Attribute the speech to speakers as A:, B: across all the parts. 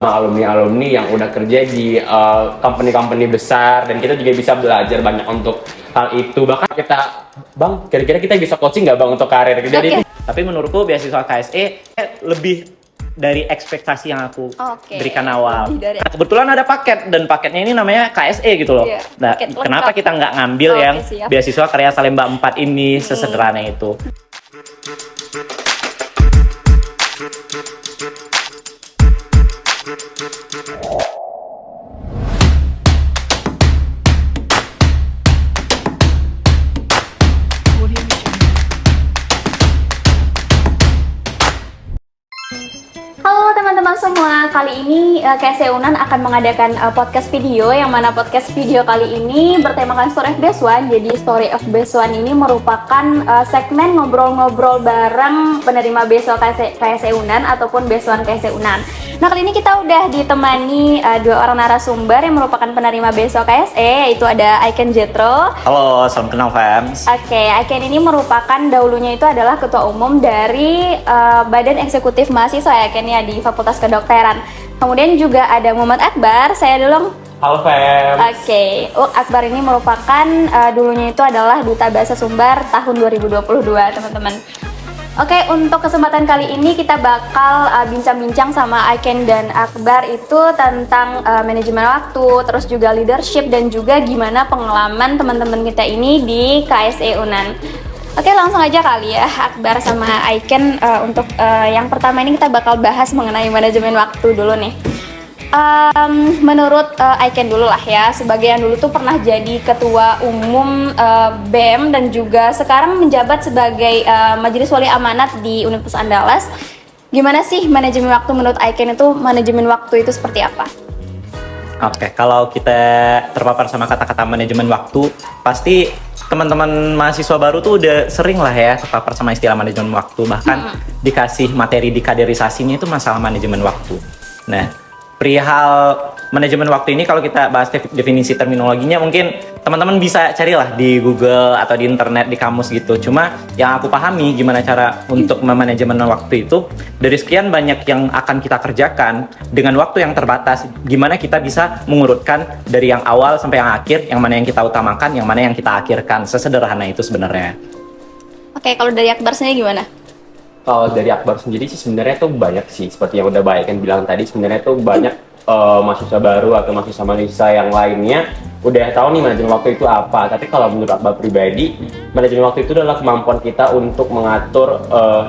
A: alumni-alumni yang udah kerja di company-company besar, dan kita juga bisa belajar banyak untuk hal itu. Bahkan kita, Bang, kira-kira kita bisa coaching nggak Bang untuk karir? Jadi,
B: tapi menurutku beasiswa KSE lebih dari ekspektasi yang aku berikan awal. Nah, kebetulan ada paket, dan paketnya ini namanya KSE gitu loh. Nah, kenapa kita nggak ngambil yang beasiswa Karya Salemba 4 ini sesederhana itu?
C: Halo teman-teman semua, kali ini KSE Unan akan mengadakan podcast video, yang mana podcast video kali ini bertemakan Story of Beasiswa. Jadi Story of Beasiswa ini merupakan segmen ngobrol-ngobrol bareng penerima beasiswa KSE Unan ataupun beasiswan KSE Unan. Nah, kali ini kita udah ditemani dua orang narasumber yang merupakan penerima beasiswa KSE, yaitu ada Aiken Jetro.
B: Halo, salam kenal fans.
C: Aiken ini merupakan dahulunya itu adalah ketua umum dari Badan Eksekutif Mahasiswa ya, Ken, ya, di Fakultas Kedokteran. Kemudian juga ada Muhammad Akbar. Saya dulu.
A: halo fans.
C: Akbar ini merupakan dulunya itu adalah Duta Bahasa Sumbar tahun 2022, teman-teman. Untuk kesempatan kali ini kita bakal bincang-bincang sama Aiken dan Akbar itu tentang manajemen waktu, terus juga leadership, dan juga gimana pengalaman teman-teman kita ini di KSE Unan. Langsung aja kali ya, Akbar sama Aiken. Untuk yang pertama ini kita bakal bahas mengenai manajemen waktu dulu nih. Menurut Aiken dulu lah ya, sebagai yang dulu tuh pernah jadi ketua umum BEM dan juga sekarang menjabat sebagai Majelis Wali Amanat di Universitas Andalas. Gimana sih manajemen waktu menurut Aiken itu? Manajemen waktu itu seperti apa?
B: Kalau kita terpapar sama kata-kata manajemen waktu, pasti teman-teman mahasiswa baru tuh udah sering lah ya terpapar sama istilah manajemen waktu. Bahkan dikasih materi di kaderisasinya itu masalah manajemen waktu. Nah, perihal manajemen waktu ini kalau kita bahas definisi terminologinya, mungkin teman-teman bisa carilah di Google atau di internet, di kamus gitu. Cuma yang aku pahami gimana cara untuk memanajemen waktu itu, dari sekian banyak yang akan kita kerjakan dengan waktu yang terbatas, gimana kita bisa mengurutkan dari yang awal sampai yang akhir, yang mana yang kita utamakan, yang mana yang kita akhirkan. Sesederhana itu sebenarnya.
C: Kalau dari Akbar sendiri gimana?
A: Kalau dari Akbar sendiri sih sebenarnya tuh banyak sih, seperti yang udah Baik kan bilang tadi, sebenarnya tuh banyak mahasiswa baru atau mahasiswa yang lainnya udah tahu nih manajemen waktu itu apa. Tapi kalau menurut Akbar pribadi, manajemen waktu itu adalah kemampuan kita untuk mengatur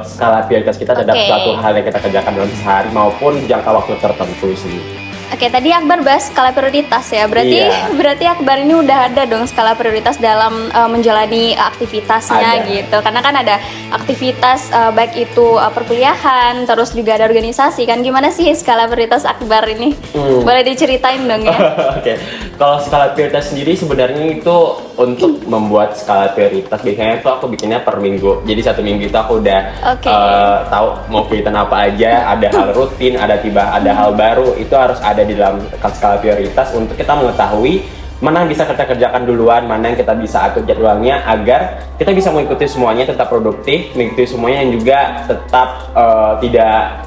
A: skala prioritas kita terhadap suatu hal yang kita kerjakan dalam sehari maupun jangka waktu tertentu sih.
C: Tadi Akbar bahas skala prioritas ya. Berarti Akbar ini udah ada dong skala prioritas dalam menjalani aktivitasnya gitu. Karena kan ada aktivitas baik itu perkuliahan, terus juga ada organisasi kan. Gimana sih skala prioritas Akbar ini? Boleh diceritain dong ya?
A: Kalau skala prioritas sendiri sebenarnya itu untuk membuat skala prioritas biasanya tuh aku bikinnya per minggu. Jadi satu minggu itu aku udah tahu mau kegiatan apa aja, ada hal rutin, ada hal baru, itu harus ada di dalam skala prioritas untuk kita mengetahui mana yang bisa kita kerjakan duluan, mana yang kita bisa atur jadwalnya agar kita bisa mengikuti semuanya tetap produktif, mengikuti semuanya yang juga tetap tidak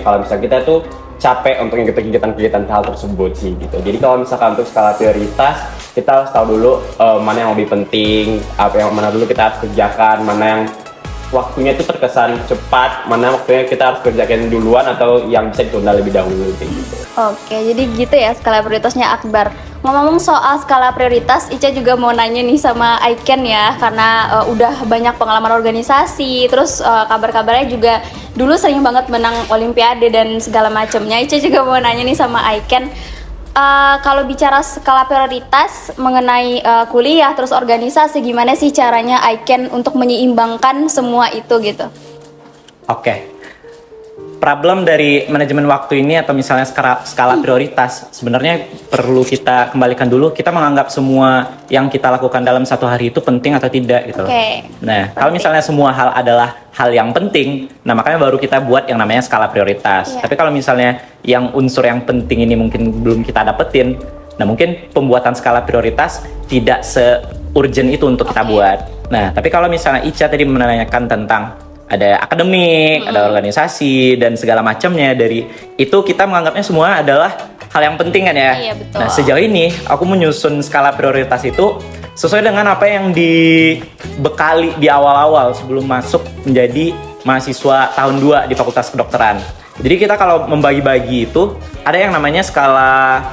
A: kalau misalnya kita tuh capek untuk mengikuti kegiatan-kegiatan hal tersebut sih gitu. Jadi kalau misalkan untuk skala prioritas kita harus tahu dulu mana yang lebih penting, mana dulu kita harus kerjakan, mana yang waktunya itu terkesan cepat, mana waktunya kita harus kerjakan duluan atau yang bisa ditunda lebih dahulu gitu.
C: Jadi gitu ya skala prioritasnya Akbar. Ngomong soal skala prioritas, Ica juga mau nanya nih sama Aiken ya, karena udah banyak pengalaman organisasi, terus kabar-kabarnya juga dulu sering banget menang olimpiade dan segala macamnya. Ica juga mau nanya nih sama Aiken, kalau bicara skala prioritas mengenai kuliah terus organisasi, gimana sih caranya Aiken untuk menyeimbangkan semua itu gitu?
B: Problem dari manajemen waktu ini atau misalnya skala prioritas, sebenarnya perlu kita kembalikan dulu, kita menganggap semua yang kita lakukan dalam satu hari itu penting atau tidak gitu loh. Nah, kalau misalnya semua hal adalah hal yang penting, nah makanya baru kita buat yang namanya skala prioritas. Tapi kalau misalnya yang unsur yang penting ini mungkin belum kita dapetin, nah mungkin pembuatan skala prioritas tidak se-urgent itu untuk kita buat. Nah, tapi kalau misalnya Ica tadi menanyakan tentang ada akademik, ada organisasi dan segala macamnya. Dari itu kita menganggapnya semua adalah hal yang penting kan ya.
C: Iya, betul.
B: Nah, sejauh ini aku menyusun skala prioritas itu sesuai dengan apa yang dibekali di awal-awal sebelum masuk menjadi mahasiswa tahun 2 di Fakultas Kedokteran. Jadi kita kalau membagi-bagi itu ada yang namanya skala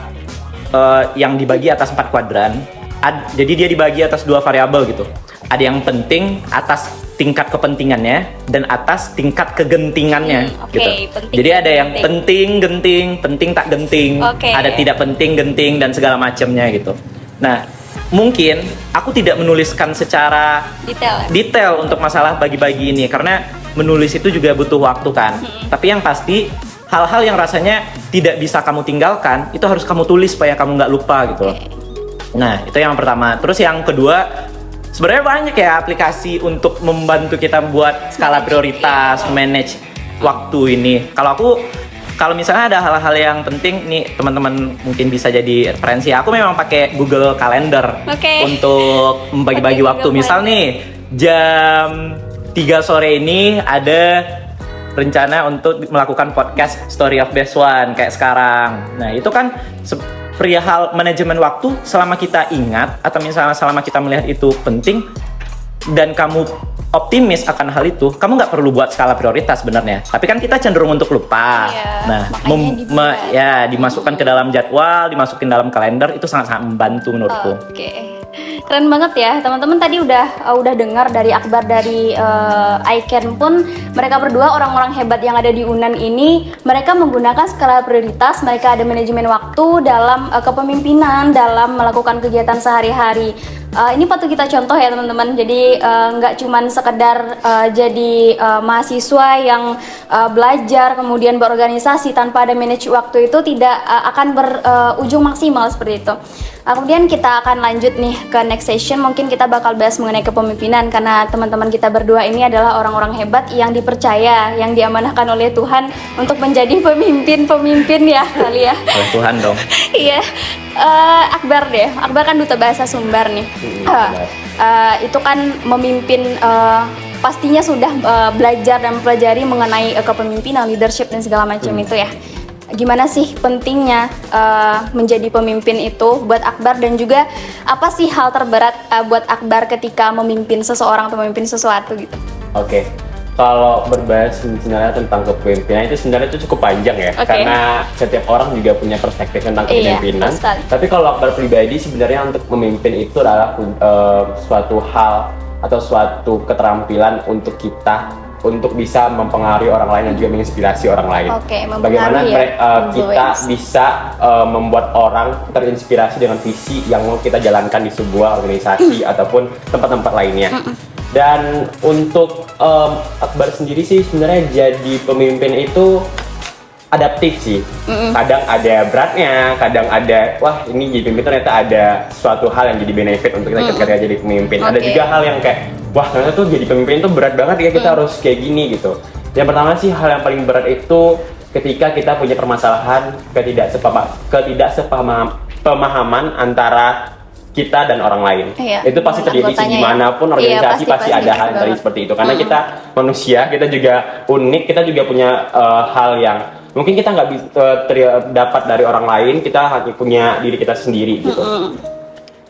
B: yang dibagi atas 4 kuadran. Jadi dia dibagi atas 2 variabel gitu. Ada yang penting atas tingkat kepentingannya dan atas tingkat kegentingannya gitu.
C: Penting,
B: Jadi ada yang penting, genting, penting tak genting, ada tidak penting, genting dan segala macamnya gitu. Nah, mungkin aku tidak menuliskan secara detail untuk masalah bagi-bagi ini karena menulis itu juga butuh waktu kan. Tapi yang pasti hal-hal yang rasanya tidak bisa kamu tinggalkan itu harus kamu tulis supaya kamu nggak lupa gitu. Nah, itu yang pertama. Terus yang kedua, sebenarnya banyak ya aplikasi untuk membantu kita buat skala prioritas, manage waktu ini. Kalau misalnya ada hal-hal yang penting nih, teman-teman mungkin bisa jadi referensi. Aku memang pakai Google Calendar untuk membagi-bagi waktu. Misal nih, jam 3 sore ini ada rencana untuk melakukan podcast Story of Best One kayak sekarang. Nah, itu kan perihal manajemen waktu selama kita ingat atau misalnya selama kita melihat itu penting dan kamu optimis akan hal itu, kamu nggak perlu buat skala prioritas sebenarnya. Tapi kan kita cenderung untuk lupa. Nah, dimasukkan ke dalam jadwal, dimasukin dalam kalender itu sangat-sangat membantu menurutku.
C: Keren banget ya teman-teman. Tadi udah dengar dari Akbar, dari Aiken pun, mereka berdua orang-orang hebat yang ada di UNAN ini, mereka menggunakan skala prioritas, mereka ada manajemen waktu dalam kepemimpinan, dalam melakukan kegiatan sehari-hari. Ini patut kita contoh ya teman-teman. Jadi nggak cuman sekedar jadi mahasiswa yang belajar kemudian berorganisasi tanpa ada manage waktu, itu tidak akan berujung maksimal seperti itu. Kemudian kita akan lanjut nih ke next session. Mungkin kita bakal bahas mengenai kepemimpinan karena teman-teman kita berdua ini adalah orang-orang hebat yang dipercaya, yang diamanahkan oleh Tuhan untuk menjadi pemimpin ya kali ya.
B: Oleh Tuhan dong.
C: Iya. Akbar deh. Akbar kan duta bahasa Sumbar nih. Itu kan memimpin, pastinya sudah belajar dan mempelajari mengenai kepemimpinan, leadership dan segala macam itu ya. Gimana sih pentingnya menjadi pemimpin itu buat Akbar, dan juga apa sih hal terberat buat Akbar ketika memimpin seseorang atau memimpin sesuatu gitu?
A: Kalau berbahas sebenarnya tentang kepemimpinan itu sebenarnya itu cukup panjang ya, karena setiap orang juga punya perspektif tentang kepemimpinan. Tapi kalau Akbar pribadi sebenarnya untuk memimpin itu adalah suatu hal atau suatu keterampilan untuk kita untuk bisa mempengaruhi orang lain dan juga menginspirasi orang lain. Bagaimana kita bisa membuat orang terinspirasi dengan visi yang mau kita jalankan di sebuah organisasi ataupun tempat-tempat lainnya. Dan untuk Akbar sendiri sih sebenarnya jadi pemimpin itu adaptif sih. Kadang ada beratnya, kadang ada wah ini jadi pemimpin ternyata ada suatu hal yang jadi benefit untuk kita ketika jadi pemimpin. Ada juga hal yang kayak wah ternyata tuh jadi pemimpin tuh berat banget ya, kita harus kayak gini gitu. Yang pertama sih hal yang paling berat itu ketika kita punya permasalahan pemahaman antara kita dan orang lain. Itu pasti terjadi sih dimanapun organisasi pasti ada hal yang terjadi seperti itu. Karena kita manusia, kita juga unik, kita juga punya hal yang mungkin kita nggak bisa dapat dari orang lain, kita hanya punya diri kita sendiri gitu.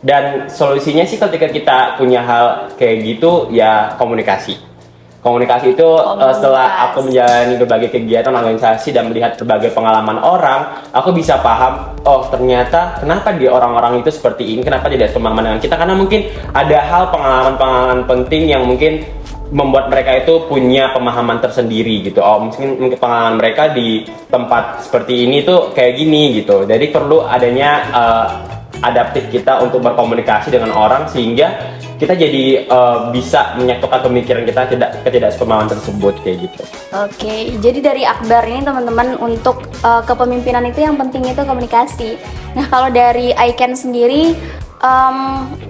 A: Dan solusinya sih ketika kita punya hal kayak gitu ya komunikasi. Komunikasi itu setelah aku menjalani berbagai kegiatan organisasi dan melihat berbagai pengalaman orang, aku bisa paham, oh ternyata kenapa dia orang-orang itu seperti ini, kenapa tidak semaman dengan kita, karena mungkin ada hal pengalaman-pengalaman penting yang mungkin membuat mereka itu punya pemahaman tersendiri gitu. Oh mungkin pengalaman mereka di tempat seperti ini tuh kayak gini gitu. Jadi perlu adanya adaptif kita untuk berkomunikasi dengan orang sehingga kita jadi bisa menyatukan pemikiran kita ketidaksepemahaman tersebut kayak gitu.
C: Jadi dari Akbar ini teman-teman untuk kepemimpinan itu yang penting itu komunikasi. Nah kalau dari Aiken sendiri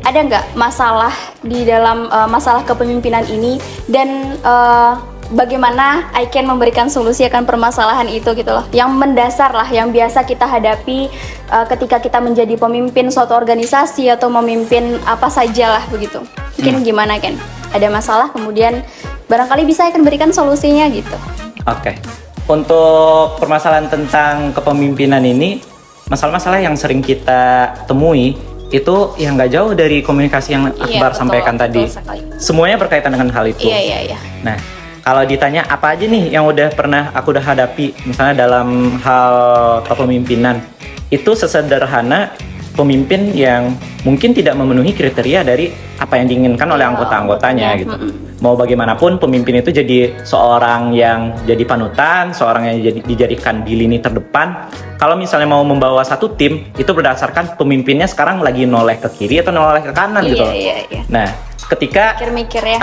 C: ada nggak masalah di dalam masalah kepemimpinan ini, dan bagaimana Aiken memberikan solusi akan permasalahan itu gitu loh, yang mendasar lah, yang biasa kita hadapi ketika kita menjadi pemimpin suatu organisasi atau memimpin apa saja lah begitu. Mungkin gimana Ken? ada masalah, kemudian barangkali bisa akan berikan solusinya gitu.
B: Oke. Untuk permasalahan tentang kepemimpinan ini, masalah-masalah yang sering kita temui itu yang nggak jauh dari komunikasi yang Akbar sampaikan tadi. Semuanya berkaitan dengan hal itu.
C: Iya.
B: Nah, kalau ditanya apa aja nih yang aku udah hadapi, misalnya dalam hal kepemimpinan, itu sesederhana pemimpin yang mungkin tidak memenuhi kriteria dari apa yang diinginkan oleh anggota-anggotanya gitu. Mau bagaimanapun pemimpin itu jadi seorang yang jadi panutan, seorang yang dijadikan di lini terdepan. Kalau misalnya mau membawa satu tim, itu berdasarkan pemimpinnya sekarang lagi noleh ke kiri atau noleh ke kanan gitu.
C: Iya.
B: Nah, ketika
C: mikir ya.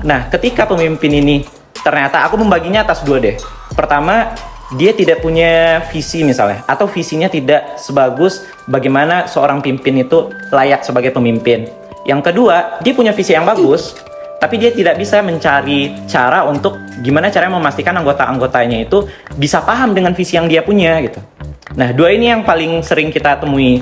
B: Nah, ketika pemimpin ini ternyata aku membaginya atas 2 deh. Pertama, dia tidak punya visi misalnya, atau visinya tidak sebagus bagaimana seorang pimpin itu layak sebagai pemimpin. Yang kedua, dia punya visi yang bagus, tapi dia tidak bisa mencari cara untuk gimana caranya memastikan anggota-anggotanya itu bisa paham dengan visi yang dia punya gitu. Nah, 2 ini yang paling sering kita temui.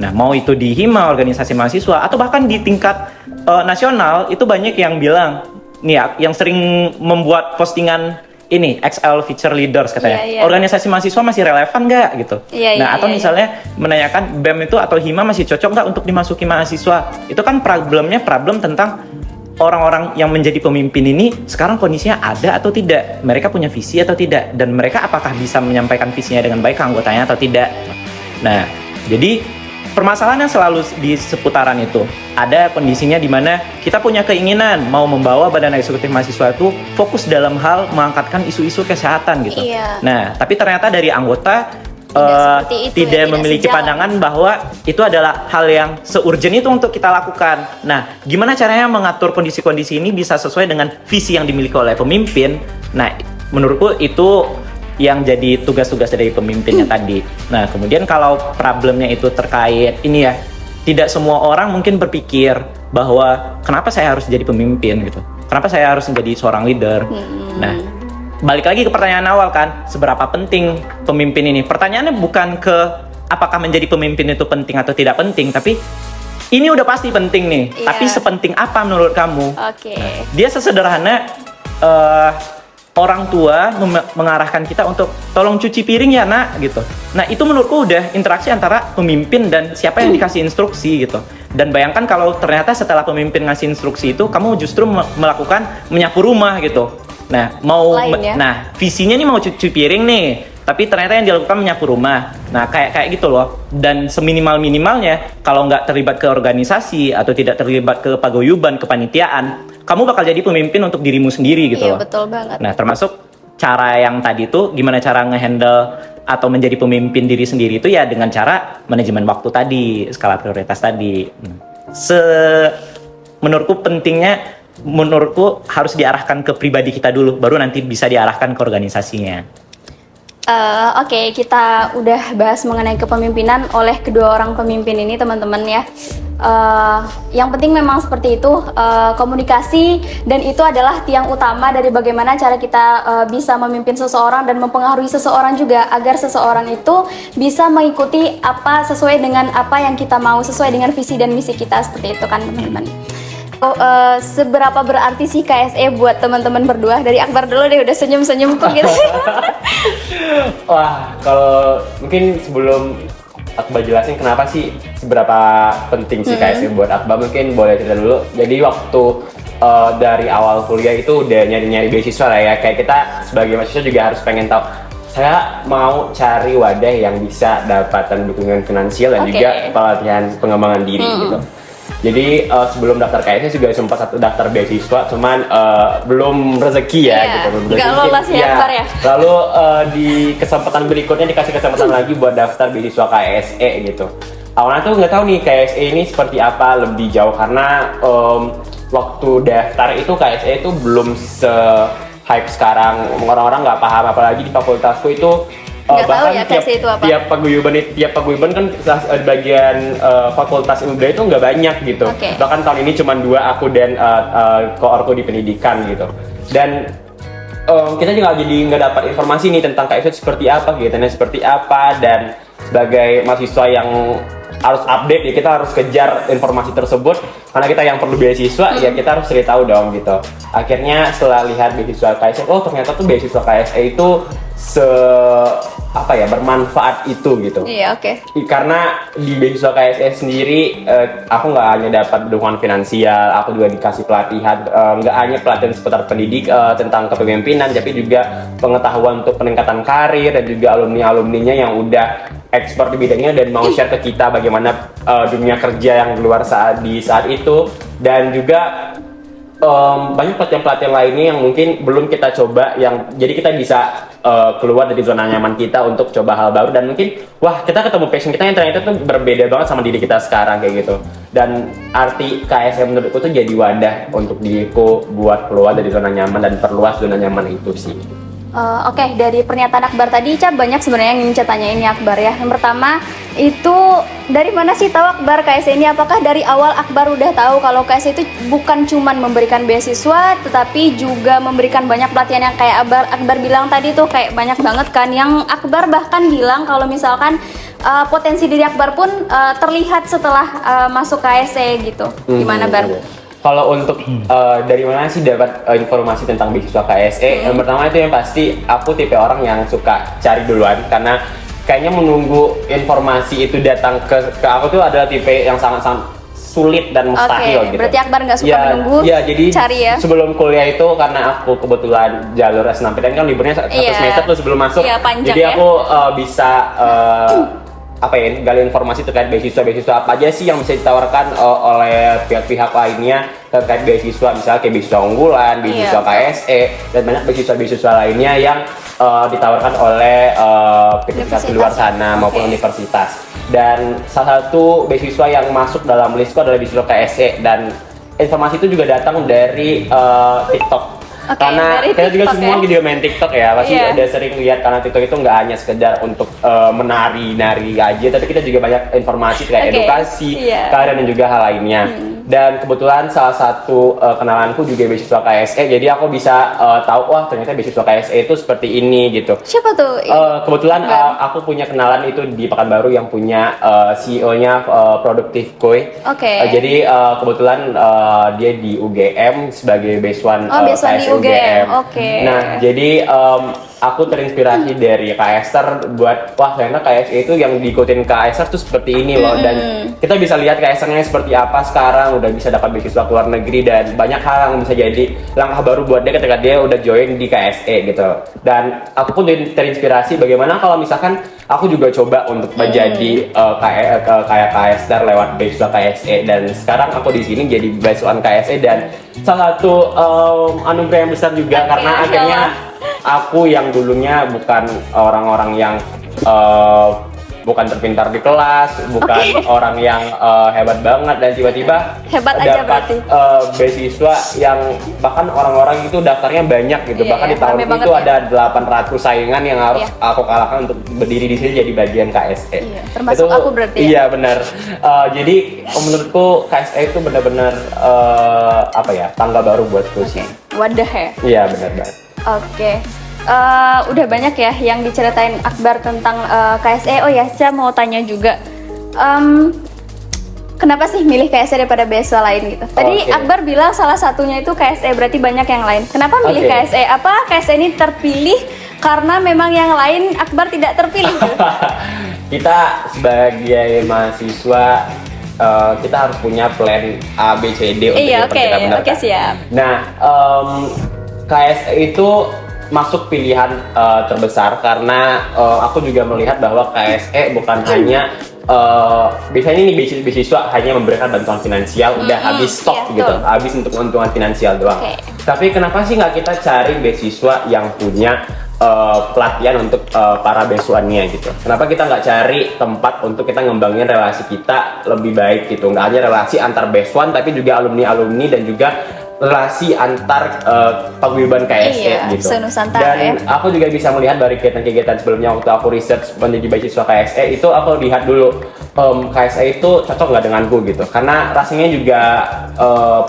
B: Nah, mau itu di Hima, organisasi mahasiswa, atau bahkan di tingkat nasional, itu banyak yang bilang, nih ya, yang sering membuat postingan ini, XL Future Leaders katanya. Organisasi mahasiswa masih relevan nggak gitu? Atau misalnya menanyakan BEM itu atau Hima masih cocok nggak untuk dimasuki mahasiswa? Itu kan problem tentang orang-orang yang menjadi pemimpin ini sekarang kondisinya ada atau tidak, mereka punya visi atau tidak, dan mereka apakah bisa menyampaikan visinya dengan baik ke anggotanya atau tidak. Nah, jadi permasalahannya selalu di seputaran itu. Ada kondisinya di mana kita punya keinginan mau membawa badan eksekutif mahasiswa itu fokus dalam hal mengangkatkan isu-isu kesehatan gitu. Nah, tapi ternyata dari anggota tidak memiliki pandangan bahwa itu adalah hal yang se-urgent itu untuk kita lakukan. Nah, gimana caranya mengatur kondisi-kondisi ini bisa sesuai dengan visi yang dimiliki oleh pemimpin? Nah, menurutku itu yang jadi tugas-tugas dari pemimpinnya tadi. Nah, kemudian kalau problemnya itu terkait ini ya, tidak semua orang mungkin berpikir bahwa kenapa saya harus jadi pemimpin gitu. Kenapa saya harus menjadi seorang leader? Nah, balik lagi ke pertanyaan awal kan, seberapa penting pemimpin ini? Pertanyaannya bukan ke apakah menjadi pemimpin itu penting atau tidak penting, tapi ini udah pasti penting nih. Tapi sepenting apa menurut kamu? Nah, dia sesederhana orang tua mengarahkan kita untuk tolong cuci piring ya nak gitu. Nah, itu menurutku udah interaksi antara pemimpin dan siapa yang dikasih instruksi gitu. Dan bayangkan kalau ternyata setelah pemimpin ngasih instruksi itu kamu justru melakukan menyapu rumah gitu. Nah, nah visinya nih mau cuci piring nih, tapi ternyata yang dilakukan menyapu rumah. Nah, kayak gitu loh. Dan seminimal-minimalnya kalau nggak terlibat ke organisasi atau tidak terlibat ke paguyuban, kepanitiaan, kamu bakal jadi pemimpin untuk dirimu sendiri gitu loh.
C: Iya, betul banget.
B: Nah, termasuk cara yang tadi tuh gimana cara ngehandle atau menjadi pemimpin diri sendiri itu ya dengan cara manajemen waktu tadi, skala prioritas tadi. Menurutku harus diarahkan ke pribadi kita dulu, baru nanti bisa diarahkan ke organisasinya.
C: Oke, kita udah bahas mengenai kepemimpinan oleh kedua orang pemimpin ini, teman-teman ya. Yang penting memang seperti itu, komunikasi, dan itu adalah tiang utama dari bagaimana cara kita bisa memimpin seseorang dan mempengaruhi seseorang juga, agar seseorang itu bisa mengikuti apa sesuai dengan apa yang kita mau, sesuai dengan visi dan misi kita, seperti itu kan teman-teman. Seberapa berarti sih KSE buat teman-teman berdua? Dari Akbar dulu deh, udah senyum-senyum kok gitu.
A: Wah, kalau mungkin sebelum Akbar jelasin kenapa sih seberapa penting sih KSE buat Akbar, mungkin boleh cerita dulu. Jadi waktu dari awal kuliah itu udah nyari-nyari beasiswa lah ya. Kayak kita sebagai mahasiswa juga harus pengen tahu, saya mau cari wadah yang bisa dapatkan dukungan finansial dan juga pelatihan pengembangan diri gitu. Jadi sebelum daftar KSE juga sempat satu daftar beasiswa, cuman belum rezeki ya gitu.
C: Nggak lolos ya, Akbar ya.
A: Lalu di kesempatan berikutnya dikasih kesempatan lagi buat daftar beasiswa KSE gitu. Awalnya tuh nggak tahu nih KSE ini seperti apa lebih jauh, karena waktu daftar itu KSE itu belum se-hype sekarang. Orang-orang nggak paham, apalagi di fakultasku itu
C: nggak tahu ya KSE itu apa.
A: Tiap paguyuban kan bagian fakultas ilmu budaya itu nggak banyak gitu. Bahkan tahun ini cuma 2, aku dan koorku di pendidikan gitu. Dan kita juga jadi nggak dapat informasi nih tentang KSE seperti apa, kegiatannya seperti apa, dan sebagai mahasiswa yang harus update ya, kita harus kejar informasi tersebut karena kita yang perlu beasiswa ya kita harus cari tahu dong gitu. Akhirnya setelah lihat beasiswa KSE, oh ternyata tuh beasiswa KSE itu bermanfaat itu gitu.
C: Iya, oke.
A: Karena di beasiswa KSE sendiri aku nggak hanya dapat dukungan finansial, aku juga dikasih pelatihan, nggak hanya pelatihan seputar pendidik tentang kepemimpinan, tapi juga pengetahuan untuk peningkatan karir dan juga alumni-alumninya yang udah ekspor di bidangnya dan mau share ke kita bagaimana dunia kerja yang di luar saat itu, dan juga banyak pelatihan-pelatihan lainnya yang mungkin belum kita coba, yang jadi kita bisa keluar dari zona nyaman kita untuk coba hal baru, dan mungkin wah kita ketemu passion kita yang ternyata tuh berbeda banget sama diri kita sekarang kayak gitu. Dan arti KSE menurutku tuh jadi wadah untuk diriku buat keluar dari zona nyaman dan perluas zona nyaman itu sih.
C: Oke, dari pernyataan Akbar tadi, Ica banyak sebenarnya yang ingin Ica tanyain ya Akbar ya. Yang pertama, itu dari mana sih tahu Akbar KSE ini? Apakah dari awal Akbar udah tahu kalau KSE itu bukan cuman memberikan beasiswa, tetapi juga memberikan banyak pelatihan yang kayak Akbar bilang tadi tuh, kayak banyak banget kan, yang Akbar bahkan bilang kalau misalkan potensi diri Akbar pun terlihat setelah masuk KSE gitu. Gimana Bar?
A: Kalau untuk dari mana sih dapat informasi tentang beasiswa KSE? Yang pertama itu yang pasti aku tipe orang yang suka cari duluan, karena kayaknya menunggu informasi itu datang ke aku tuh adalah tipe yang sangat-sangat sulit dan mustahil gitu.
C: Berarti Akbar nggak suka menunggu,
A: jadi
C: cari ya?
A: Sebelum kuliah itu karena aku kebetulan jalur S6PTN kan liburnya satu semester tuh sebelum masuk, jadi aku bisa gali informasi terkait beasiswa apa aja sih yang bisa ditawarkan oleh pihak-pihak lainnya terkait beasiswa, misalnya kayak beasiswa unggulan, beasiswa KSE, dan banyak beasiswa lainnya yang ditawarkan oleh pihak di luar sana maupun universitas. Dan salah satu beasiswa yang masuk dalam listku adalah beasiswa KSE, dan informasi itu juga datang dari TikTok. Karena kita juga semua video main TikTok ya, pasti udah sering lihat, karena TikTok itu nggak hanya sekedar untuk menari-nari aja, tapi kita juga banyak informasi kayak edukasi, karir dan juga hal lainnya. Dan kebetulan salah satu kenalanku juga beasiswa KSE, jadi aku bisa tahu wah ternyata beasiswa KSE itu seperti ini gitu.
C: Siapa tuh?
A: Kebetulan aku punya kenalan itu di Pekanbaru yang punya CEO-nya Productive Koi. Jadi kebetulan dia di UGM sebagai beasiswan KSE UGM. Nah, jadi aku terinspirasi dari KSR buat wah ternyata KSE itu yang diikutin KSR tuh seperti ini loh, dan kita bisa lihat KSR-nya seperti apa sekarang, udah bisa dapat beasiswa ke luar negeri, dan banyak hal yang bisa jadi langkah baru buat dia ketika dia udah join di KSE gitu. Dan aku pun terinspirasi bagaimana kalau misalkan aku juga coba untuk menjadi kayak KSR lewat beasiswa KSE, dan sekarang aku di sini jadi beasiswaan KSE, dan salah satu anugerah yang besar juga karena akhirnya aku yang dulunya bukan orang-orang yang bukan terpintar di kelas, bukan orang yang hebat banget, dan tiba-tiba dapat beasiswa yang bahkan orang-orang itu daftarnya banyak gitu. Bahkan di tahun itu ada 800 saingan yang harus aku kalahkan untuk berdiri di sini jadi bagian KSE.
C: Termasuk aku berarti.
A: Iya benar. Jadi menurutku KSE itu benar-benar tangga baru buatku sih.
C: Wadah ya.
A: Iya benar banget.
C: Udah banyak ya yang diceritain Akbar tentang KSE. Oh ya, saya mau tanya juga, kenapa sih milih KSE daripada beasiswa lain gitu? Tadi Akbar bilang salah satunya itu KSE, berarti banyak yang lain. Kenapa milih KSE? Apa KSE ini terpilih karena memang yang lain Akbar tidak terpilih?
A: Kita sebagai mahasiswa kita harus punya plan A, B, C, D untuk kita benarkan.
C: Siap.
A: Nah, KSE itu masuk pilihan terbesar karena aku juga melihat bahwa KSE bukan hanya biasanya ini beasiswa hanya memberikan bantuan finansial, udah habis stok gitu, habis untuk keuntungan finansial doang. Tapi kenapa sih nggak kita cari beasiswa yang punya pelatihan untuk para beasiswaannya gitu? Kenapa kita nggak cari tempat untuk kita ngembangin relasi kita lebih baik gitu? Nggak hanya relasi antar beasiswan, tapi juga alumni dan juga relasi antar paguyuban KSE gitu. Dan aku juga bisa melihat dari kegiatan-kegiatan sebelumnya waktu aku research menjadi beasiswa KSE itu, aku lihat dulu KSE itu cocok nggak denganku gitu. Karena rasanya juga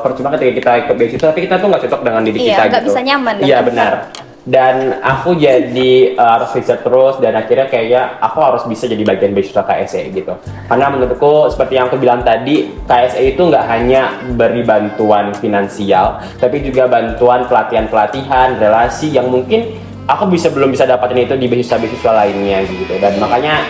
A: percuma ketika kita ikut beasiswa tapi kita tuh nggak cocok dengan diri kita gitu.
C: Nggak bisa nyaman.
A: Iya benar. dan aku jadi harus riset terus, dan akhirnya kayaknya aku harus bisa jadi bagian beasiswa KSE gitu. Karena menurutku seperti yang aku bilang tadi, KSE itu nggak hanya beri bantuan finansial, tapi juga bantuan pelatihan-pelatihan, relasi yang mungkin aku belum bisa dapatin itu di beasiswa-beasiswa lainnya gitu. Dan makanya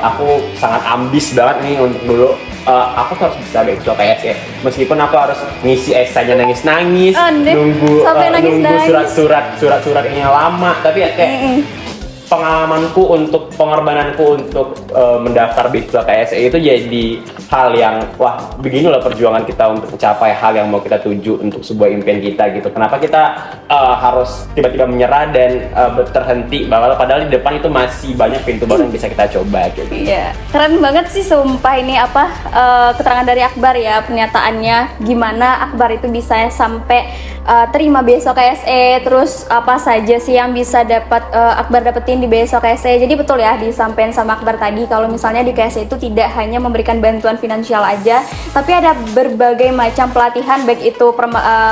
A: aku sangat ambis banget nih untuk dulu aku tuh harus bisa beasiswa KSE, meskipun aku harus ngisi esainya nangis-nangis, nunggu surat-surat ini lama, tapi ya kayak pengorbananku untuk mendaftar beasiswa KSE itu jadi hal yang wah, beginilah perjuangan kita untuk mencapai hal yang mau kita tuju untuk sebuah impian kita gitu. Kenapa kita harus tiba-tiba menyerah dan terhenti, padahal di depan itu masih banyak pintu baru yang bisa kita coba gitu.
C: Iya, keren banget sih sumpah ini keterangan dari Akbar ya, pernyataannya gimana Akbar itu bisa sampai terima beasiswa KSE, terus apa saja sih yang bisa Akbar dapetin di beasiswa KSE. Jadi betul ya disampaikan sama Akbar tadi, kalau misalnya di KSE itu tidak hanya memberikan bantuan finansial aja, tapi ada berbagai macam pelatihan, baik itu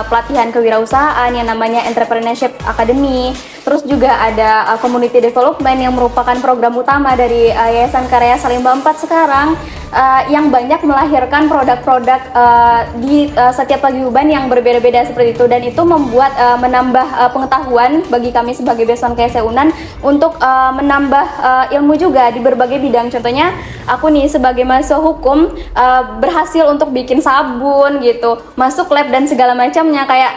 C: pelatihan kewirausahaan yang namanya Entrepreneurship Academy, terus juga ada Community Development yang merupakan program utama dari Yayasan Karya Salemba 4 sekarang, yang banyak melahirkan produk-produk di setiap paguyuban yang berbeda-beda seperti itu, dan itu membuat menambah pengetahuan bagi kami sebagai beasiswa KSE Unan untuk menambah ilmu juga di berbagai bidang. Contohnya aku nih sebagai mahasiswa hukum berhasil untuk bikin sabun gitu, masuk lab dan segala macamnya, kayak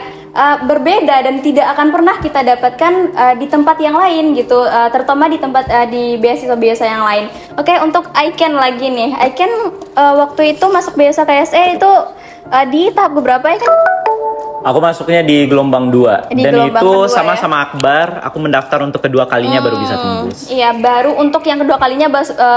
C: berbeda dan tidak akan pernah kita dapatkan di tempat yang lain gitu, terutama di beasiswa-beasiswa yang lain. Oke, untuk Aiken lagi nih, Aiken waktu itu masuk beasiswa KSE itu di tahap berapa ya kan?
B: Aku masuknya di gelombang 2 dan gelombang itu sama-sama Akbar, aku mendaftar untuk kedua kalinya baru bisa tembus.
C: Iya, baru untuk yang kedua kalinya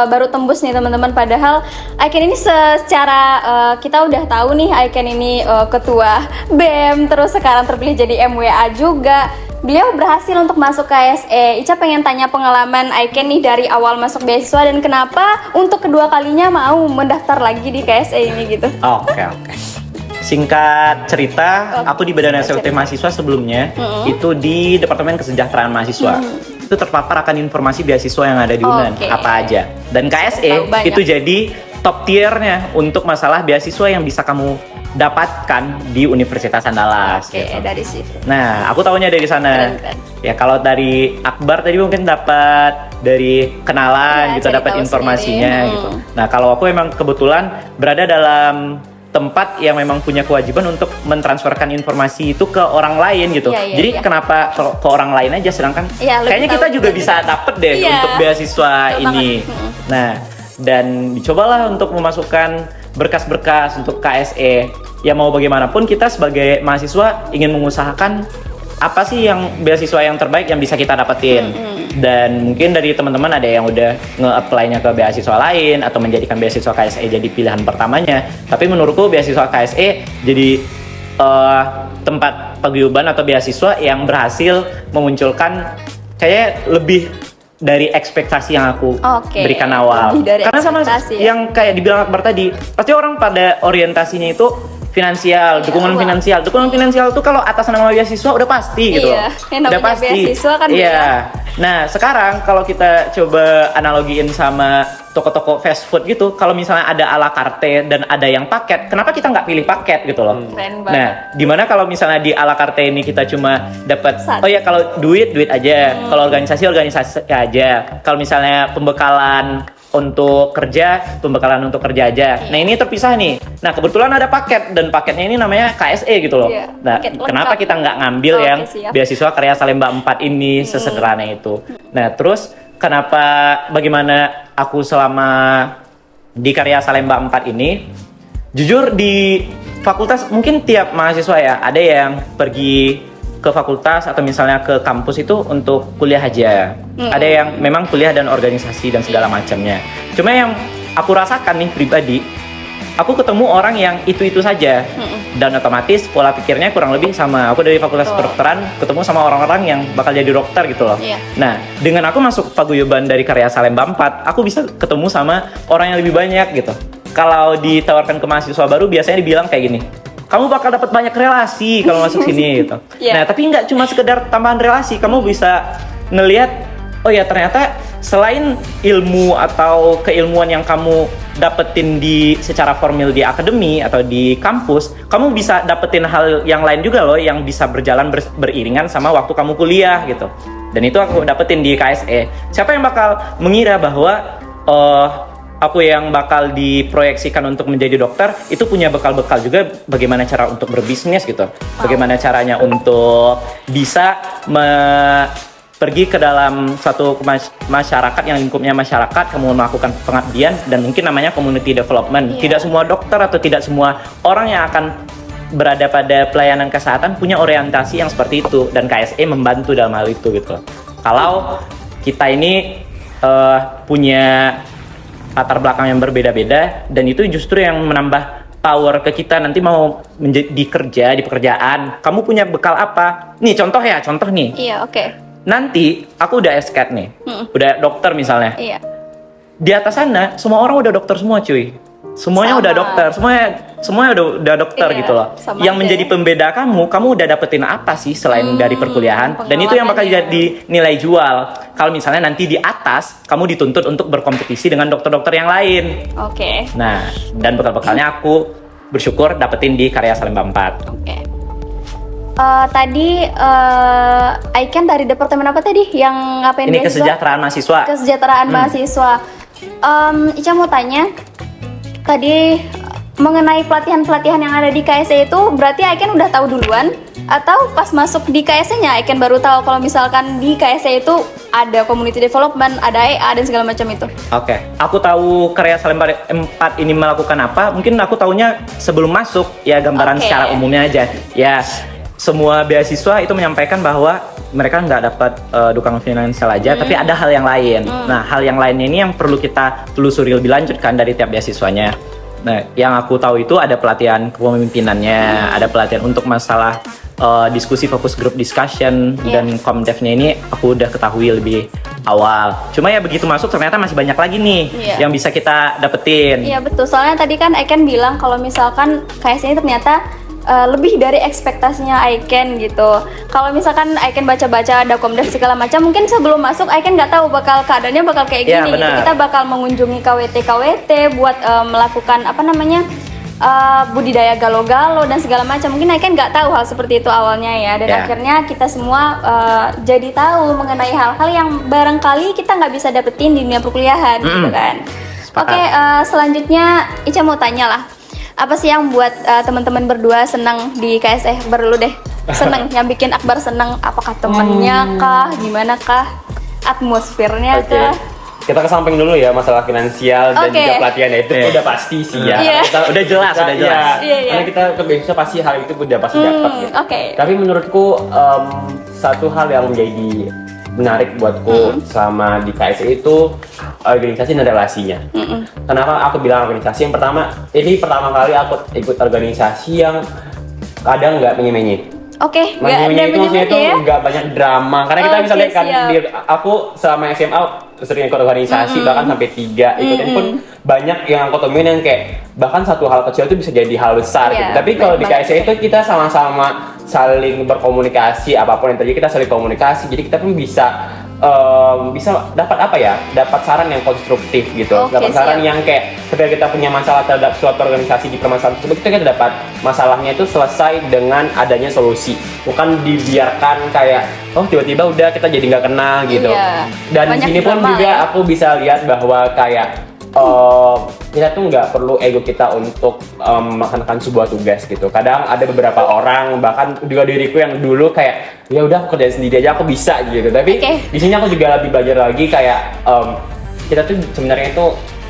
C: baru tembus nih teman-teman. Padahal Aiken ini secara kita udah tahu nih Aiken ini ketua BEM, terus sekarang terpilih jadi MWA juga. Beliau berhasil untuk masuk KSE. Ica pengen tanya pengalaman Aiken nih dari awal masuk beasiswa dan kenapa untuk kedua kalinya mau mendaftar lagi di KSE ini gitu.
B: Oke. Singkat cerita, aku di Badan Eksekutif Mahasiswa sebelumnya itu di Departemen Kesejahteraan Mahasiswa. Itu terpapar akan informasi beasiswa yang ada di UNAN, apa aja. Dan KSE itu jadi top tiernya untuk masalah beasiswa yang bisa kamu dapatkan di Universitas Andalas.
C: Oke, gitu. Dari situ.
B: Nah, aku tahunya dari sana. Keren. Ya, kalau dari Akbar tadi mungkin dapat dari kenalan gitu, dapat informasinya gitu. Nah, kalau aku emang kebetulan berada dalam tempat yang memang punya kewajiban untuk mentransferkan informasi itu ke orang lain gitu. Jadi kenapa ke orang lain aja, sedangkan kayaknya kita juga bisa dapet deh untuk beasiswa ini. Nah, dan dicobalah untuk memasukkan berkas-berkas untuk KSE. Ya mau bagaimanapun kita sebagai mahasiswa ingin mengusahakan apa sih yang beasiswa yang terbaik yang bisa kita dapetin. Dan mungkin dari teman-teman ada yang udah nge-apply-nya ke beasiswa lain atau menjadikan beasiswa KSE jadi pilihan pertamanya. Tapi menurutku beasiswa KSE jadi tempat paguyuban atau beasiswa yang berhasil memunculkan kayak lebih dari ekspektasi yang aku berikan awal. Karena sama yang kayak dibilang Akbar tadi, pasti orang pada orientasinya itu finansial, dukungan finansial. Dukungan finansial tuh kalau atas nama beasiswa udah pasti gitu loh. Udah pasti.
C: Beasiswa kan
B: Nah, sekarang kalau kita coba analogiin sama toko-toko fast food gitu, kalau misalnya ada ala carte dan ada yang paket, kenapa kita nggak pilih paket gitu loh? Nah, gimana kalau misalnya di ala carte ini kita cuma dapat kalau duit aja, kalau organisasi aja, kalau misalnya pembekalan untuk kerja aja. Nah, ini terpisah nih. Nah, kebetulan ada paket dan paketnya ini namanya KSE gitu loh. Nah, kenapa kita nggak ngambil yang beasiswa Karya Salemba 4 ini sesederhana itu? Nah, terus bagaimana aku selama di Karya Salemba 4 ini, jujur di fakultas mungkin tiap mahasiswa ya, ada yang pergi ke fakultas atau misalnya ke kampus itu untuk kuliah aja. Ada yang memang kuliah dan organisasi dan segala macamnya. Cuma yang aku rasakan nih pribadi, aku ketemu orang yang itu-itu saja. Dan otomatis pola pikirnya kurang lebih sama. Aku dari fakultas kedokteran ketemu sama orang-orang yang bakal jadi dokter gitu loh. Nah, dengan aku masuk paguyuban dari Karya Salemba 4, aku bisa ketemu sama orang yang lebih banyak gitu. Kalau ditawarkan ke mahasiswa baru biasanya dibilang kayak gini, kamu bakal dapat banyak relasi kalau masuk sini gitu.
C: Yeah.
B: Nah, tapi nggak cuma sekedar tambahan relasi, kamu bisa ngelihat, oh ya ternyata selain ilmu atau keilmuan yang kamu dapetin secara formal di akademi atau di kampus, kamu bisa dapetin hal yang lain juga loh yang bisa berjalan beriringan sama waktu kamu kuliah gitu. Dan itu aku dapetin di KSE. Siapa yang bakal mengira bahwa aku yang bakal diproyeksikan untuk menjadi dokter itu punya bekal-bekal juga bagaimana cara untuk berbisnis gitu. Bagaimana caranya untuk bisa pergi ke dalam suatu masyarakat yang lingkupnya masyarakat, kamu melakukan pengabdian dan mungkin namanya community development. Tidak semua dokter atau tidak semua orang yang akan berada pada pelayanan kesehatan punya orientasi yang seperti itu, dan KSE membantu dalam hal itu gitu. Kalau kita ini punya latar belakang yang berbeda-beda, dan itu justru yang menambah power ke kita nanti mau di pekerjaan. Kamu punya bekal apa? Nih contoh nih.
C: Iya, oke.
B: Nanti aku udah SCAT nih, udah dokter misalnya.
C: Iya.
B: Di atas sana semua orang udah dokter semua cuy. Semuanya
C: Sama.
B: udah dokter, semuanya udah dokter
C: Iya,
B: gitu loh.
C: sama
B: Yang
C: aja
B: menjadi
C: ya.
B: pembeda kamu udah dapetin apa sih selain dari perkuliahan? Dan itu yang bakal
C: pengalamannya.
B: jadi nilai jual. Kalau misalnya nanti di atas kamu dituntut untuk berkompetisi dengan dokter-dokter yang lain.
C: Oke.
B: Nah, dan bekal-bekalnya aku bersyukur dapetin di Karya Salemba 4.
C: Oke. Tadi Aiken dari departemen apa tadi? Yang ngapain
B: Ini
C: beasiswa?
B: kesejahteraan mahasiswa.
C: Kesejahteraan mahasiswa. Ica mau tanya, tadi mengenai pelatihan-pelatihan yang ada di KSE itu berarti Aiken udah tahu duluan atau pas masuk di KSE-nya Aiken baru tahu kalau misalkan di KSE itu ada community development, ada EA dan segala macam itu?
B: Oke, aku tahu Karya Salemba 4 ini melakukan apa. Mungkin aku tahunya sebelum masuk, ya gambaran
C: Oke.
B: secara umumnya aja. Ya, semua beasiswa itu menyampaikan bahwa mereka nggak dapat dukungan finansial aja, tapi ada hal yang lain. Nah, hal yang lainnya ini yang perlu kita telusuri lebih lanjut kan dari tiap beasiswanya. Nah, yang aku tahu itu ada pelatihan kepemimpinannya, ada pelatihan untuk masalah diskusi fokus group discussion, dan Komdevnya ini aku udah ketahui lebih awal. Cuma ya begitu masuk ternyata masih banyak lagi nih yang bisa kita dapetin.
C: Iya betul, soalnya tadi kan Aiken bilang kalau misalkan KSE ini ternyata lebih dari ekspektasinya Aiken gitu. Kalau misalkan Aiken baca-baca ada Komdev segala macam, mungkin sebelum masuk Aiken nggak tahu keadaannya bakal kayak
B: Ya,
C: gini gitu.
B: benar.
C: Kita bakal mengunjungi KWT buat melakukan budidaya galo-galo dan segala macam. Mungkin Aiken nggak tahu hal seperti itu awalnya ya. Dan
B: Ya.
C: akhirnya kita semua jadi tahu mengenai hal-hal yang barangkali kita nggak bisa dapetin di dunia perkuliahan gitu kan.
B: Sepakat.
C: Oke, selanjutnya Ica mau tanya lah. Apa sih yang buat teman-teman berdua senang di KSE? Akbar dulu deh. Senang, yang bikin Akbar senang apakah temennya kah, gimana kah, atmosfernya
A: Oke.
C: kah?
A: Kita ke samping dulu ya masalah finansial dan
C: Oke.
A: juga pelatihannya itu
B: Iya.
A: udah pasti sih ya.
C: Iya.
A: Kita-
B: Udah jelas, udah jelas.
C: Iya, iya.
A: Karena kita ke beasiswa pasti hal itu udah pasti dapat gitu.
C: Oke.
A: Tapi menurutku satu hal yang menjadi menarik buatku selama di KSE itu organisasi dan relasinya. Kenapa aku bilang organisasi? Yang pertama, ini pertama kali aku ikut organisasi yang kadang nggak menye-menye.
C: Oke, nggak
A: Menye-menye itu maksudnya itu
C: ya?
A: nggak banyak drama. Karena kita bisa
C: Oke,
A: lihat kan,
C: siap.
A: aku selama SMA sering ikut organisasi, bahkan sampai 3 ikutin pun banyak yang aku temuin yang kayak bahkan satu hal kecil itu bisa jadi hal besar
C: Iya,
A: gitu. Tapi kalau di
C: banyak
A: KSE itu kita sama-sama saling berkomunikasi, apapun yang terjadi kita saling komunikasi. Jadi kita pun bisa dapat apa ya? Dapat saran yang konstruktif gitu.
C: Oke,
A: Dapat saran
C: siap.
A: yang kayak ketika kita punya masalah terhadap suatu organisasi di permasalahan tersebut, kita dapat masalahnya itu selesai dengan adanya solusi. Bukan dibiarkan kayak oh tiba-tiba udah kita jadi nggak kenal gitu.
C: Iya.
A: Dan di
C: Banyak
A: sini pun
C: drama
A: juga
C: ya.
A: aku bisa lihat bahwa kayak kita tuh nggak perlu ego kita untuk melaksanakan sebuah tugas gitu. Kadang ada beberapa orang, bahkan juga diriku yang dulu kayak ya udah aku kerjain sendiri aja aku bisa gitu. Tapi
C: Oke.
A: di sini aku juga lebih belajar lagi kayak kita tuh sebenarnya itu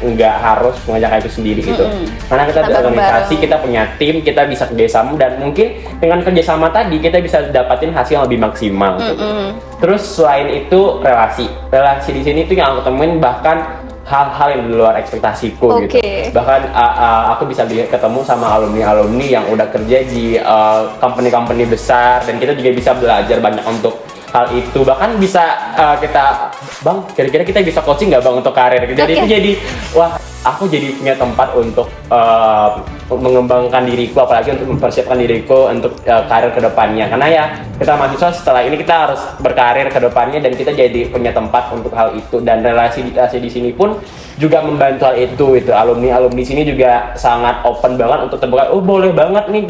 A: nggak harus mengerjakan itu sendiri gitu. Karena kita di
C: Kita
A: organisasi,
C: bareng-bareng.
A: kita punya tim, kita bisa kerjasama, dan mungkin dengan kerjasama tadi kita bisa dapatin hasil yang lebih maksimal. Gitu. Terus selain itu relasi di sini tuh yang aku temuin bahkan hal-hal yang di luar ekspektasiku gitu.
C: Oke.
A: Bahkan aku bisa ketemu sama alumni-alumni yang udah kerja di company-company besar, dan kita juga bisa belajar banyak untuk hal itu. Bahkan bisa kita, Bang, kira-kira kita bisa coaching nggak Bang untuk karir? Jadi
C: Oke.
A: itu jadi wah aku jadi punya tempat untuk mengembangkan diriku, apalagi untuk mempersiapkan diriku untuk karir kedepannya. Karena ya kita mahasiswa, setelah ini kita harus berkarir kedepannya dan kita jadi punya tempat untuk hal itu. Dan relasi di sini pun juga membantu hal itu. Alumni sini juga sangat open banget untuk terbuka. Oh boleh banget nih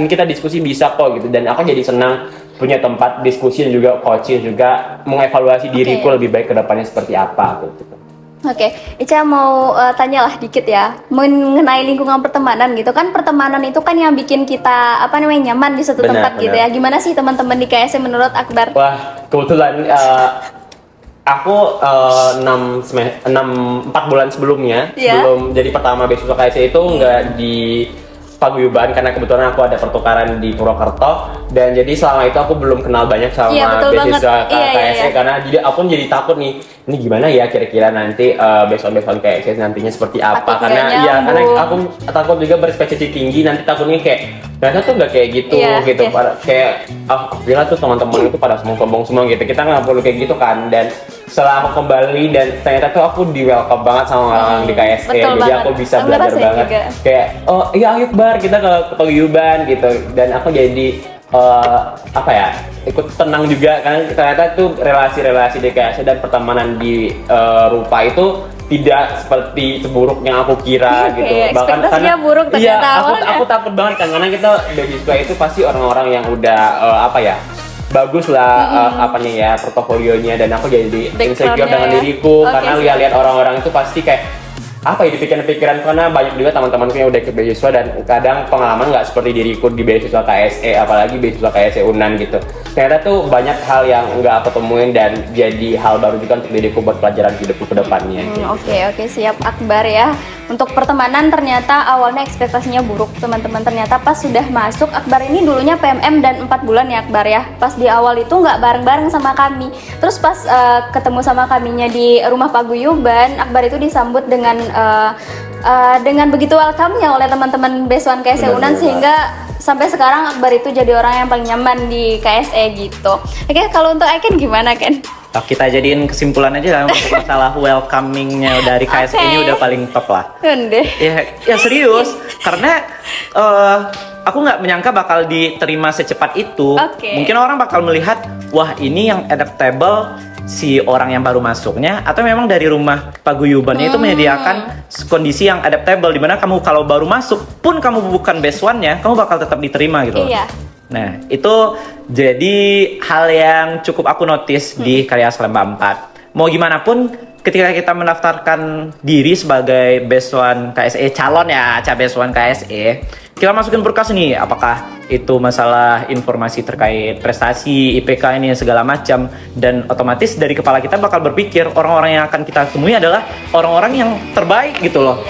A: kita diskusi, bisa kok gitu. Dan aku jadi senang punya tempat diskusi dan juga coaching, juga mengevaluasi diriku lebih baik kedepannya seperti apa gitu.
C: Oke, Ica mau tanya lah dikit ya mengenai lingkungan pertemanan gitu kan. Pertemanan itu kan yang bikin kita nyaman di suatu tempat gitu ya. Gimana sih teman-teman di KSE menurut Akbar?
A: Wah, kebetulan aku 4 bulan sebelumnya sebelum jadi pertama beasiswa KSE itu nggak di paguyuban, karena kebetulan aku ada pertukaran di Purwokerto, dan jadi selama itu aku belum kenal banyak sama beasiswa KSE. Karena jadi aku jadi takut nih, ini gimana ya kira-kira nanti beasiswa KSE nantinya seperti apa. Karena aku takut juga berspektasi tinggi, nanti takutnya kayak ternyata tuh nggak kayak gitu gitu. Kayak bila tuh teman-teman itu pada sombong semua gitu, kita nggak perlu kayak gitu kan. Dan setelah aku kembali dan ternyata tuh aku di welcome banget sama orang-orang di KSE, jadi aku bisa belajar banget juga. Kayak oh iya ayo Bar, kita ke paguyuban gitu. Dan aku jadi ikut tenang juga, karena ternyata tuh relasi-relasi di KSE dan pertemanan di Rupa itu tidak seperti seburuk yang aku kira gitu. Bahkan karena
C: buruk ternyata
A: aku takut banget kan, karena kita beasiswa itu pasti orang-orang yang udah bagus lah portofolionya, dan aku jadi insecure dengan diriku karena lihat orang-orang itu pasti kayak di pikiran-pikiran, karena banyak juga teman-temanku yang udah ke beasiswa dan kadang pengalaman nggak seperti diriku di beasiswa KSE, apalagi beasiswa KSE Unan gitu. Ternyata tuh banyak hal yang nggak aku temuin dan jadi hal baru juga untuk diriku buat pelajaran hidupku ke depannya.
C: Oke, siap Akbar ya. Untuk pertemanan ternyata awalnya ekspektasinya buruk teman-teman, ternyata pas sudah masuk, Akbar ini dulunya PMM dan 4 bulan ya Akbar ya. Pas di awal itu nggak bareng-bareng sama kami, terus pas ketemu sama kaminya di rumah paguyuban, Akbar itu disambut dengan begitu welcome-nya oleh teman-teman beasiswa KSE Unan, sehingga sampai sekarang Akbar itu jadi orang yang paling nyaman di KSE gitu. Oke, kalau untuk Aiken gimana Ken?
B: Kita jadiin kesimpulan aja lah untuk masalah welcoming-nya dari KSE ini udah paling top lah. Ya serius, karena aku nggak menyangka bakal diterima secepat itu. Mungkin orang bakal melihat, wah ini yang adaptable si orang yang baru masuknya, atau memang dari rumah paguyubannya itu menyediakan kondisi yang adaptable, dimana kamu kalau baru masuk pun kamu bukan best one-nya, kamu bakal tetap diterima gitu. Nah, itu jadi hal yang cukup aku notice di Karya Salemba 4. Mau gimana pun, ketika kita mendaftarkan diri sebagai best one KSE, calon best one KSE, kita masukin berkas nih, apakah itu masalah informasi terkait prestasi, IPK ini segala macam, dan otomatis dari kepala kita bakal berpikir orang-orang yang akan kita temui adalah orang-orang yang terbaik gitu loh.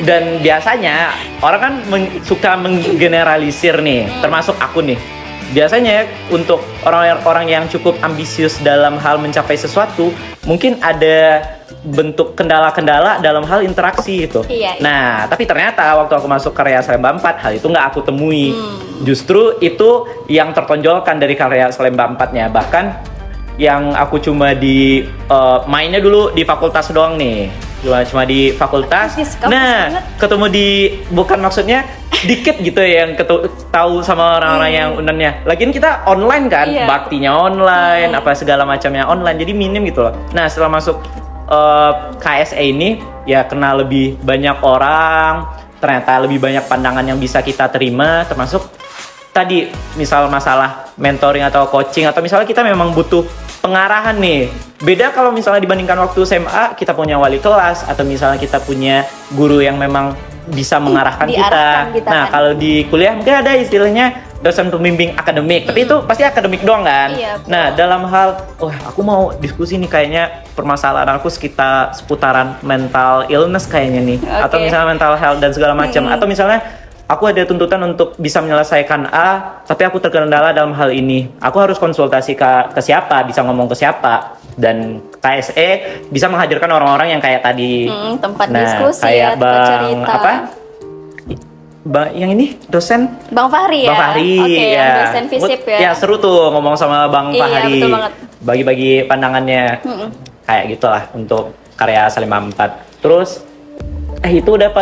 B: Dan biasanya orang kan suka menggeneralisir nih, termasuk aku nih. Biasanya untuk orang-orang yang cukup ambisius dalam hal mencapai sesuatu, mungkin ada bentuk kendala-kendala dalam hal interaksi gitu. Nah, tapi ternyata waktu aku masuk Karya Salemba 4, hal itu nggak aku temui. Justru itu yang tertonjolkan dari Karya Salemba 4-nya. Bahkan yang aku cuma di mainnya dulu di fakultas doang nih. Cuma di fakultas. Nah, ketemu di, bukan maksudnya dikit gitu ya yang tahu sama orang-orang yang unannya. Lagian kita online kan, baktinya online, apa segala macamnya online, jadi minim gitu loh. Nah, setelah masuk KSE ini ya kenal lebih banyak orang, ternyata lebih banyak pandangan yang bisa kita terima, termasuk tadi misal masalah mentoring atau coaching, atau misalnya kita memang butuh pengarahan nih. Beda kalau misalnya dibandingkan waktu SMA kita punya wali kelas, atau misalnya kita punya guru yang memang bisa mengarahkan kita. Nah, kalau di kuliah mungkin ada istilahnya dosen pembimbing akademik, tapi itu pasti akademik doang kan. Nah, dalam hal aku mau diskusi nih, kayaknya permasalahan aku seputaran mental illness kayaknya nih, atau misalnya mental health dan segala macam, atau misalnya aku ada tuntutan untuk bisa menyelesaikan A, tapi aku terkendala dalam hal ini. Aku harus konsultasi ke siapa, bisa ngomong ke siapa. Dan KSE bisa menghadirkan orang-orang yang kayak tadi.
C: Tempat diskusi
B: kayak
C: tempat cerita.
B: Yang ini dosen
C: Bang Fahri ya.
B: Bang Fahri
C: yang dosen FISIP ya.
B: Ya seru tuh ngomong sama Bang Fahri.
C: Betul banget.
B: Bagi-bagi pandangannya. Kayak gitulah untuk Karya Salemba 4. Terus itu udah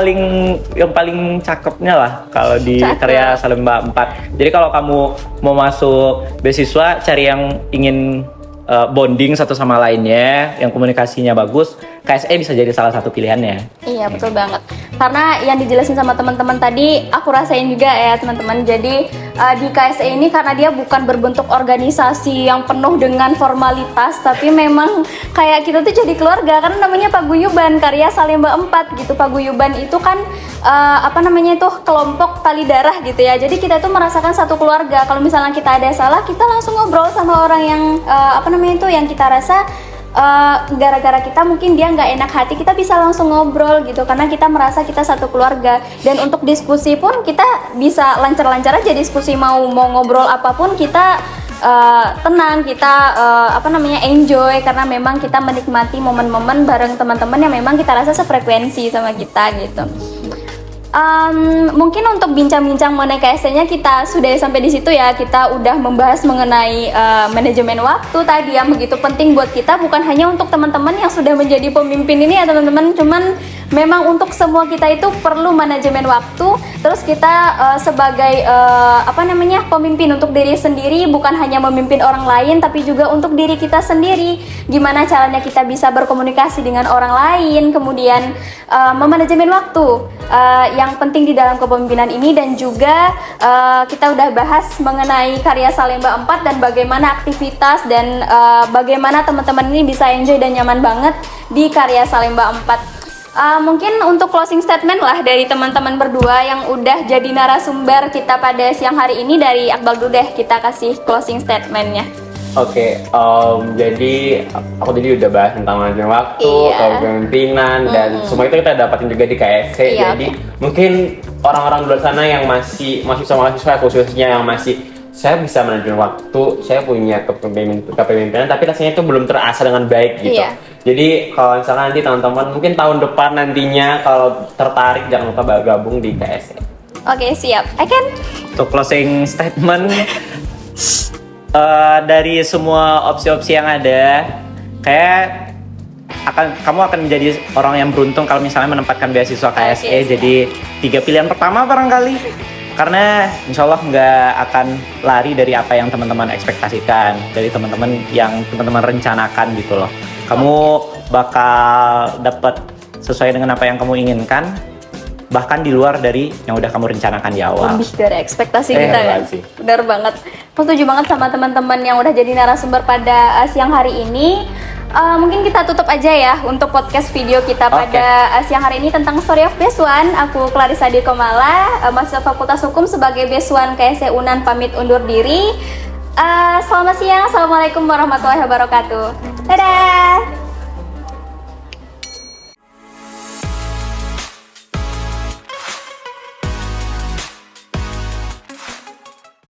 B: yang paling cakepnya lah kalau di
C: Cakep.
B: karya Salemba 4. Jadi kalau kamu mau masuk beasiswa, cari yang ingin bonding satu sama lainnya, yang komunikasinya bagus, KSE bisa jadi salah satu pilihannya.
C: Iya betul banget. Karena yang dijelasin sama teman-teman tadi, aku rasain juga ya teman-teman. Jadi di KSE ini karena dia bukan berbentuk organisasi yang penuh dengan formalitas, tapi memang kayak kita tuh jadi keluarga. Karena namanya Paguyuban, karya Salemba 4 gitu. Paguyuban itu kan kelompok tali darah gitu ya. Jadi kita tuh merasakan satu keluarga. Kalau misalnya kita ada salah, kita langsung ngobrol sama orang yang yang kita rasa gara-gara kita mungkin dia nggak enak hati, kita bisa langsung ngobrol gitu karena kita merasa kita satu keluarga. Dan untuk diskusi pun kita bisa lancar-lancar aja diskusi, mau ngobrol apapun kita tenang, kita enjoy karena memang kita menikmati momen-momen bareng teman-teman yang memang kita rasa sefrekuensi sama kita gitu. Mungkin untuk bincang-bincang mengenai KSE-nya kita sudah sampai di situ ya. Kita udah membahas mengenai manajemen waktu tadi yang begitu penting buat kita, bukan hanya untuk teman-teman yang sudah menjadi pemimpin ini ya teman-teman, cuman memang untuk semua kita itu perlu manajemen waktu. Terus kita sebagai pemimpin untuk diri sendiri, bukan hanya memimpin orang lain tapi juga untuk diri kita sendiri. Gimana caranya kita bisa berkomunikasi dengan orang lain, kemudian memanajemen waktu yang penting di dalam kepemimpinan ini. Dan juga kita udah bahas mengenai karya Salemba 4 dan bagaimana aktivitas dan bagaimana teman-teman ini bisa enjoy dan nyaman banget di karya Salemba 4. Mungkin untuk closing statement lah dari teman-teman berdua yang udah jadi narasumber kita pada siang hari ini. Dari Akbal dulu deh, kita kasih closing statementnya.
A: Oke, jadi aku tadi udah bahas tentang manajemen waktu, kepemimpinan, dan semua itu kita dapatin juga di KSC.
C: Iya,
A: Jadi mungkin orang-orang di luar sana yang masih mahasiswa khususnya yang masih, saya bisa manajemen waktu, saya punya kepemimpinan, tapi rasanya itu belum terasa dengan baik gitu.
C: Iya.
A: Jadi kalau misalnya nanti teman-teman mungkin tahun depan nantinya kalau tertarik, jangan lupa gabung di KSC.
C: Oke, siap. Eken?
B: Untuk closing statement, dari semua opsi-opsi yang ada, kamu akan menjadi orang yang beruntung kalau misalnya menempatkan beasiswa KSE.
C: Oke,
B: jadi 3 pilihan pertama barangkali, karena insya Allah nggak akan lari dari apa yang teman-teman ekspektasikan, dari teman-teman yang teman-teman rencanakan gitu loh. Kamu bakal dapat sesuai dengan apa yang kamu inginkan, bahkan di luar dari yang udah kamu rencanakan di awal.
C: Lebih dari ekspektasi kita ya. Benar banget. Aku setuju banget sama teman-teman yang udah jadi narasumber pada siang hari ini. Mungkin kita tutup aja ya untuk podcast video kita pada siang hari ini tentang Story of Besuan. Aku Clarissa Dirkomala, mahasiswa Fakultas Hukum sebagai Besuan KSE Unan, pamit undur diri. Selamat siang, assalamualaikum warahmatullahi wabarakatuh. Dadah.